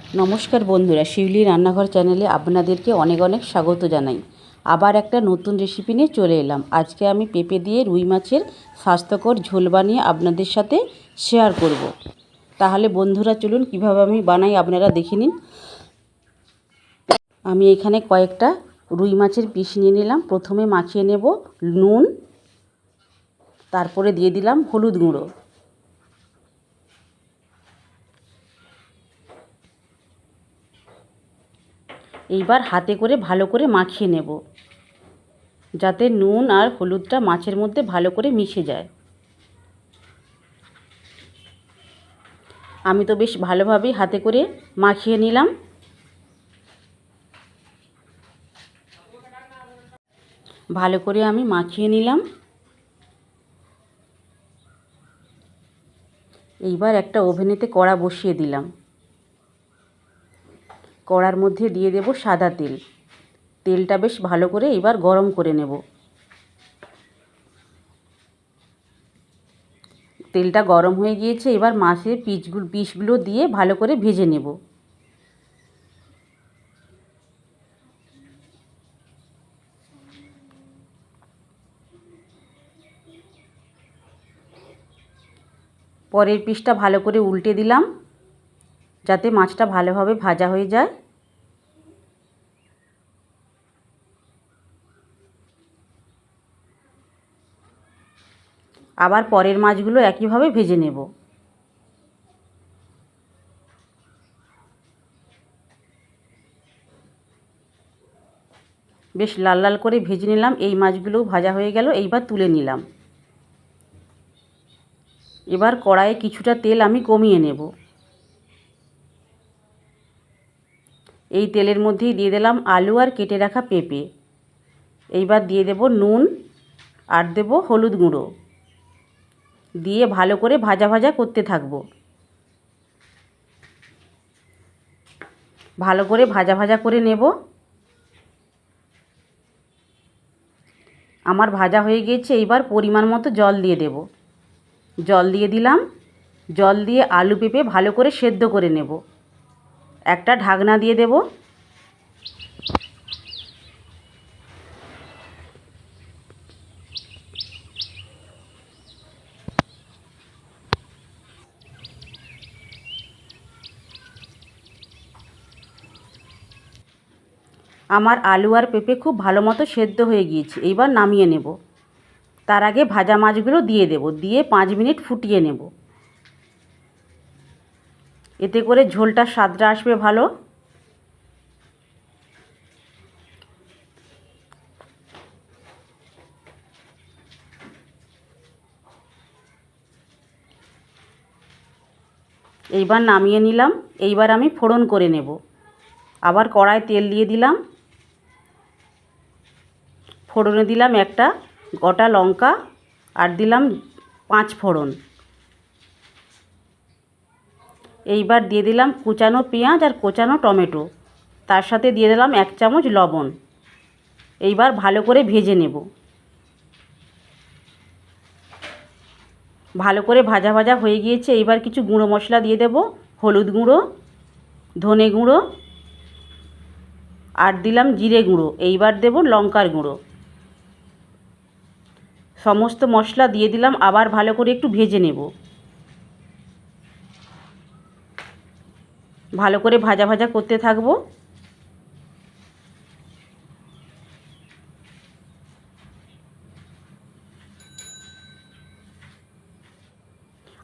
নমস্কার বন্ধুরা, শিউলি রান্নাঘর চ্যানেলে আপনাদেরকে অনেক অনেক স্বাগত জানাই। আবার একটা নতুন রেসিপি নিয়ে চলে এলাম। আজকে আমি পেঁপে দিয়ে রুই মাছের স্বাস্থ্যকর ঝোল বানিয়ে আপনাদের সাথে শেয়ার করব। তাহলে বন্ধুরা চলুন কিভাবে আমি বানাই আপনারা দেখে নিন। আমি এখানে কয়েকটা রুই মাছের পিস নিয়ে নিলাম। প্রথমে মাখিয়ে নেব নুন, তারপরে দিয়ে দিলাম হলুদ গুঁড়ো। এইবার হাতে করে ভালো করে মাখিয়ে নেব, যাতে নুন আর হলুদটা মাছের মধ্যে ভালো করে মিশে যায়। আমি তো বেশ ভালোভাবেই হাতে করে মাখিয়ে নিলাম। ভালো করে আমি মাখিয়ে নিলাম। এইবার একটা ওভেনেতে কড়া বসিয়ে দিলাম। কড়ার মধ্যে দিয়ে দেব সাদা তেল। তেলটা বেশ ভালো করে এবার গরম করে নেব। তেলটা গরম হয়ে গিয়েছে। এবার মাছের পিসগুলো দিয়ে ভালো করে ভেজে নেব। পরের পিসটা ভালো করে উল্টে দিলাম, যাতে মাছটা ভালোভাবে ভাজা হয়ে যায়। আবার পরের মাছগুলো একইভাবে ভেজে নেব। বেশ লাল লাল করে ভেজে নিলাম। এই মাছগুলোও ভাজা হয়ে গেল। এইবার তুলে নিলাম। এবার কড়াইয়ে কিছুটা তেল আমি কমিয়ে নেব। এই তেলের মধ্যেই দিয়ে দিলাম আলু আর কেটে রাখা পেঁপে। এইবার দিয়ে দেব নুন আর দেব হলুদ গুঁড়ো, দিয়ে ভালো করে ভাজা ভাজা করতে থাকব। ভালো করে ভাজা ভাজা করে নেব। আমার ভাজা হয়ে গিয়েছে। এইবার পরিমাণ মতো জল দিয়ে দেব। জল দিয়ে দিলাম। জল দিয়ে আলু পেঁপে ভালো করে সেদ্ধ করে নেব। একটা ঢাকনা দিয়ে দেব। আমার আলু আর পেঁপে খুব ভালো মতো সেদ্ধ হয়ে গিয়েছে। এইবার নামিয়ে নেব। তার আগে ভাজা মাছগুলো দিয়ে দেব, দিয়ে 5 মিনিট ফুটিয়ে নেব। এতে করে ঝোলটার স্বাদটা আসবে ভালো। এইবার নামিয়ে নিলাম। এইবার আমি ফোড়ন করে নেব। আবার কড়ায় তেল দিয়ে দিলাম। ফোড়নে দিলাম একটা গোটা লঙ্কা আর দিলাম 5 ফোড়ন। এইবার দিয়ে দিলাম কুচানো পেঁয়াজ আর কোচানো টমেটো। তার সাথে দিয়ে দিলাম 1 চামচ লবণ। এইবার ভালো করে ভেজে নেব। ভালো করে ভাজা ভাজা হয়ে গিয়েছে। এইবার কিছু গুঁড়ো মশলা দিয়ে দেব। হলুদ গুঁড়ো, ধনে গুঁড়ো আর দিলাম জিরে গুঁড়ো। এইবার দেব লঙ্কার গুঁড়ো। সমস্ত মশলা দিয়ে দিলাম। আবার ভালো করে একটু ভেজে নেব। ভালো করে ভাজা ভাজা করতে থাকবো।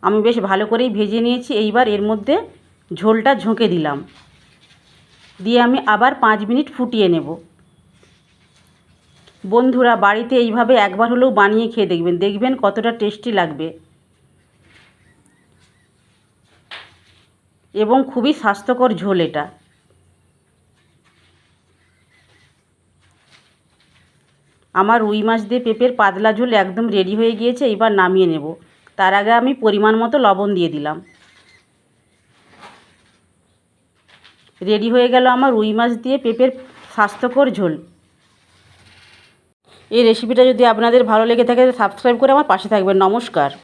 আমি বেশ ভালো করেই ভেজে নিয়েছি। এইবার এর মধ্যে ঝোলটা ঝোঁকে দিলাম, দিয়ে আমি আবার 5 মিনিট ফুটিয়ে নেব। বন্ধুরা বাড়িতে এইভাবে একবার হলেও বানিয়ে খেয়ে দেখবেন, দেখবেন কতটা টেস্টি লাগবে এবং খুবই স্বাস্থ্যকর ঝোল এটা। আমার রুই মাছ দিয়ে পেঁপের পাতলা ঝোল একদম রেডি হয়ে গিয়েছে। এবার নামিয়ে নেব। তার আগে আমি পরিমাণ মতো লবণ দিয়ে দিলাম। রেডি হয়ে গেল আমার রুই মাছ দিয়ে পেঁপের স্বাস্থ্যকর ঝোল। এই রেসিপিটা যদি আপনাদের ভালো লেগে থাকে সাবস্ক্রাইব করে আমার পাশে থাকবেন। নমস্কার।